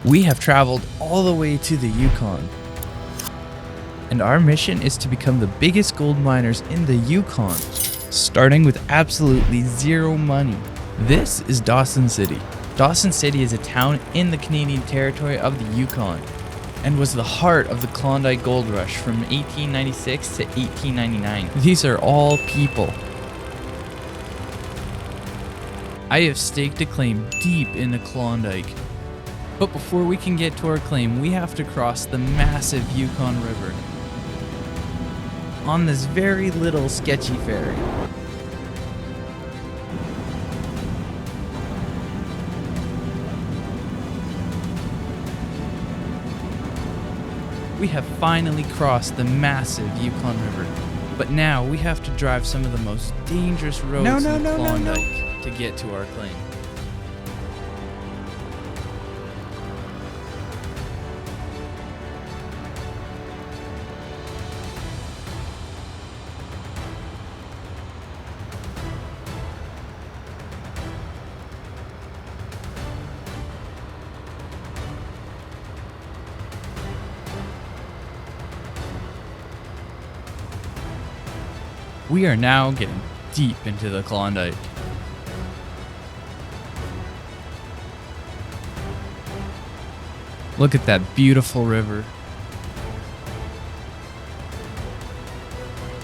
We have traveled all the way to the Yukon, and our mission is to become the biggest gold miners in the Yukon, starting with absolutely zero money. This is Dawson City. Dawson City is a town in the Canadian territory of the Yukon, and was the heart of the Klondike Gold Rush from 1896 to 1899. These are all people. I have staked a claim deep in the Klondike. But before we can get to our claim, we have to cross the massive Yukon River on this very little sketchy ferry. We have finally crossed the massive Yukon River, but now we have to drive some of the most dangerous roads in the Klondike to get to our claim. We are now getting deep into the Klondike. Look at that beautiful river.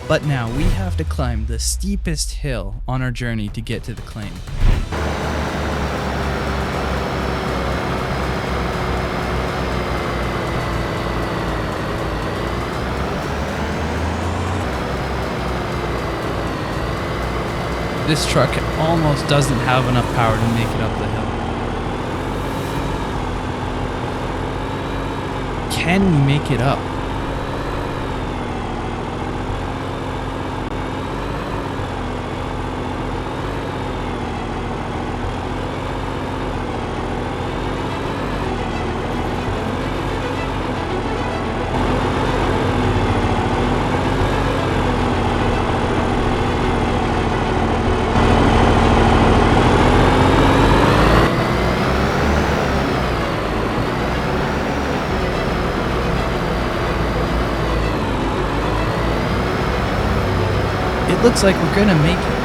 But now we have to climb the steepest hill on our journey to get to the claim. This truck almost doesn't have enough power to make it up the hill. Can we make it up? It looks like we're gonna make it.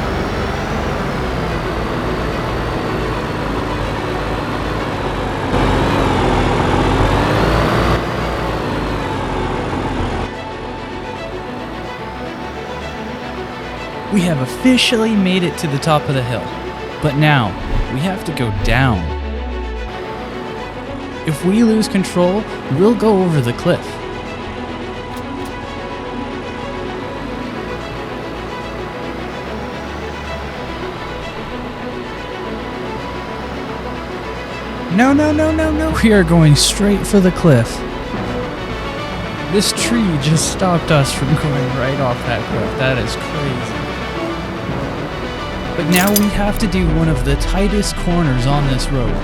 We have officially made it to the top of the hill, but now we have to go down. If we lose control, we'll go over the cliff. No. We are going straight for the cliff. This tree just stopped us from going right off that cliff. That is crazy. But now we have to do one of the tightest corners on this road.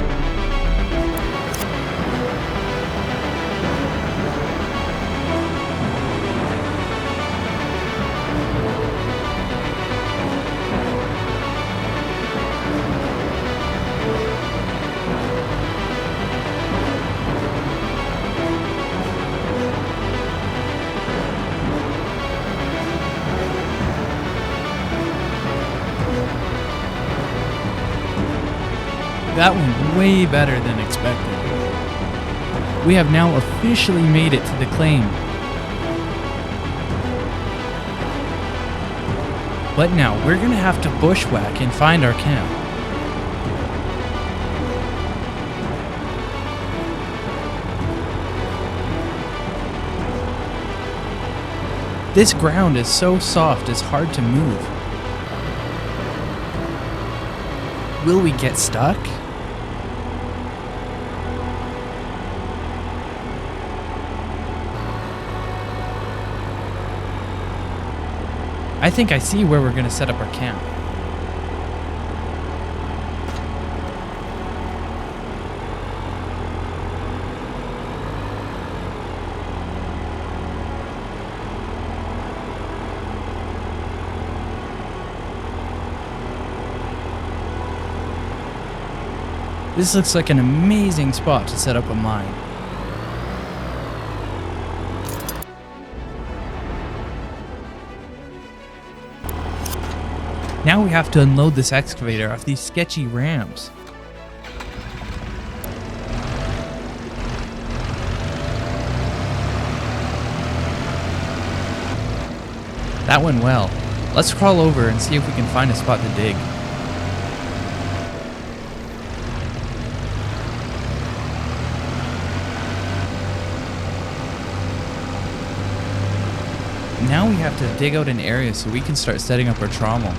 That went way better than expected. We have now officially made it to the claim. But now we're gonna have to bushwhack and find our camp. This ground is so soft it's hard to move. Will we get stuck? I think I see where we're going to set up our camp. This looks like an amazing spot to set up a mine. Now we have to unload this excavator off these sketchy ramps. That went well. Let's crawl over and see if we can find a spot to dig. Now we have to dig out an area so we can start setting up our trommel.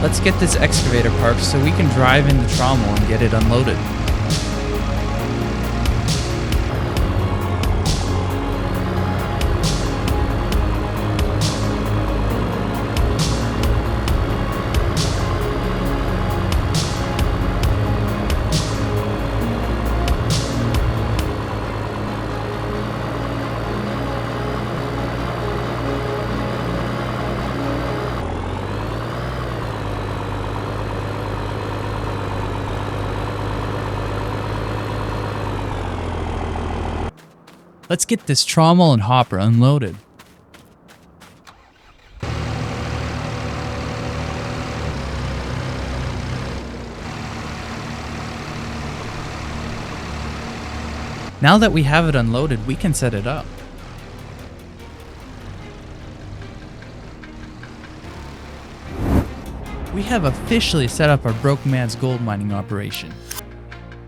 Let's get this excavator parked so we can drive in the trommel and get it unloaded. Let's get this trommel and hopper unloaded. Now that we have it unloaded, we can set it up. We have officially set up our broke man's gold mining operation.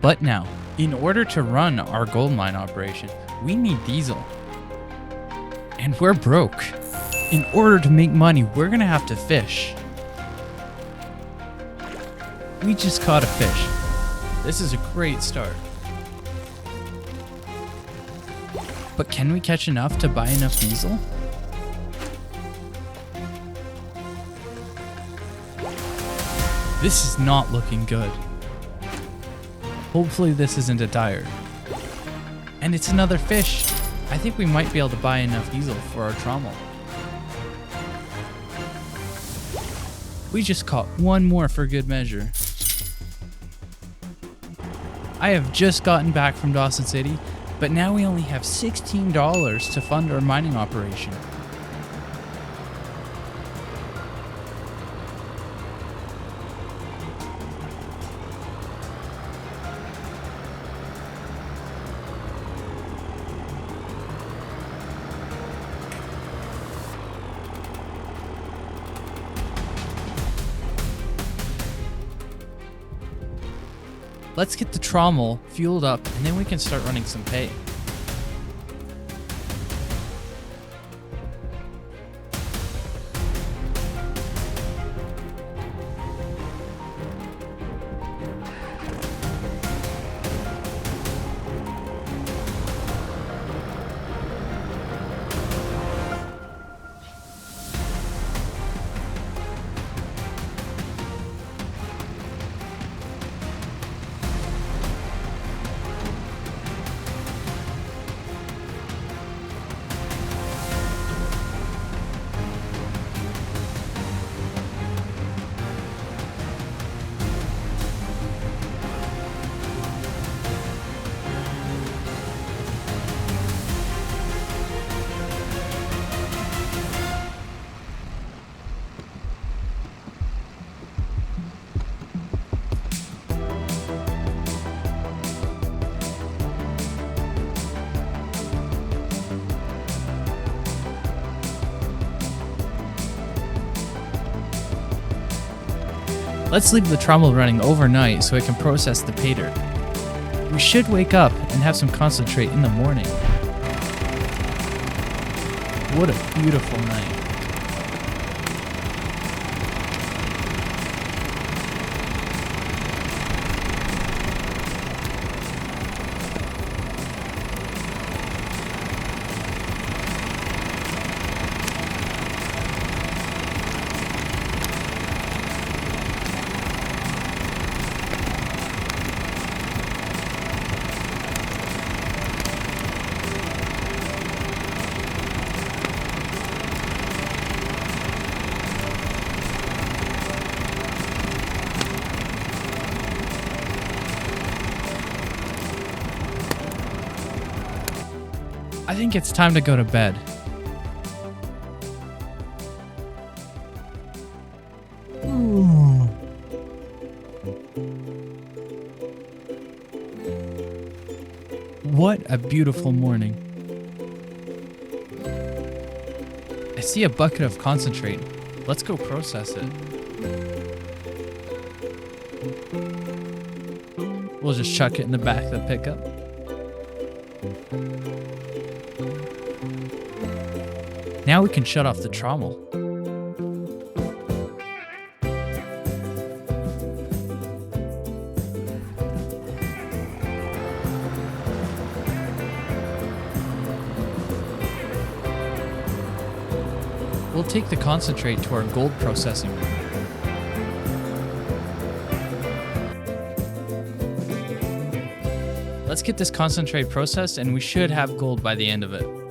But now, in order to run our gold mine operation, we need diesel. And we're broke. In order to make money, we're gonna have to fish. We just caught a fish. This is a great start. But can we catch enough to buy enough diesel? This is not looking good. Hopefully this isn't a tire. And it's another fish. I think we might be able to buy enough diesel for our trommel. We just caught one more for good measure. I have just gotten back from Dawson City, but now we only have $16 to fund our mining operation. Let's get the trommel fueled up and then we can start running some pay. Let's leave the trommel running overnight so it can process the pay dirt. We should wake up and have some concentrate in the morning. What a beautiful night. I think it's time to go to bed. What a beautiful morning. I see a bucket of concentrate. Let's go process it. We'll just chuck it in the back of the pickup. Now we can shut off the trommel. We'll take the concentrate to our gold processing room. Let's get this concentrate processed and we should have gold by the end of it.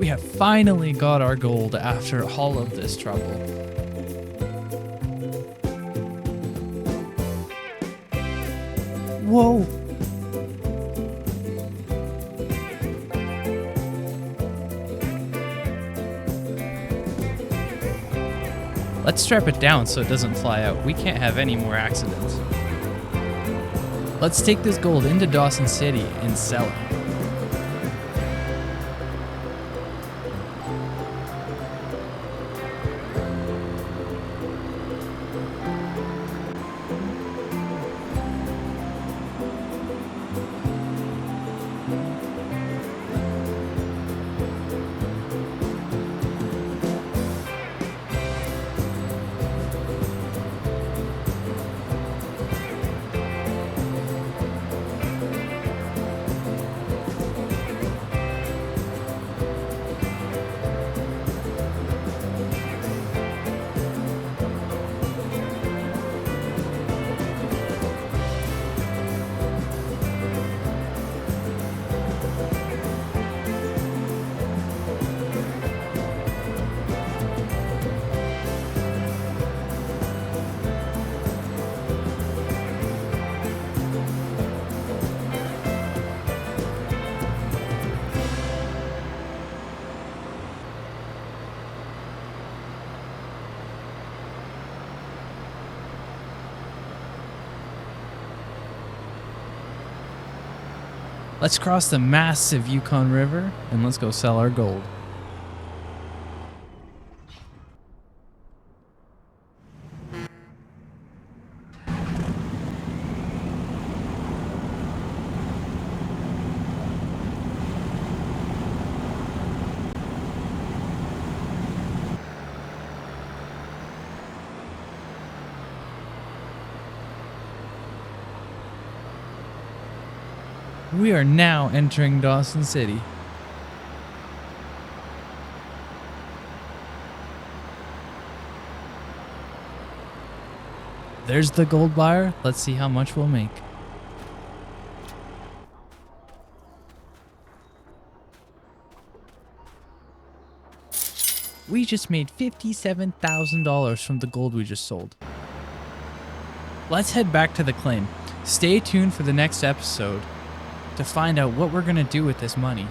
We have finally got our gold after all of this trouble. Whoa! Let's strap it down so it doesn't fly out. We can't have any more accidents. Let's take this gold into Dawson City and sell it. Let's cross the massive Yukon River and let's go sell our gold. We are now entering Dawson City. There's the gold buyer. Let's see how much we'll make. We just made $57,000 from the gold we just sold. Let's head back to the claim. Stay tuned for the next episode to find out what we're going to do with this money.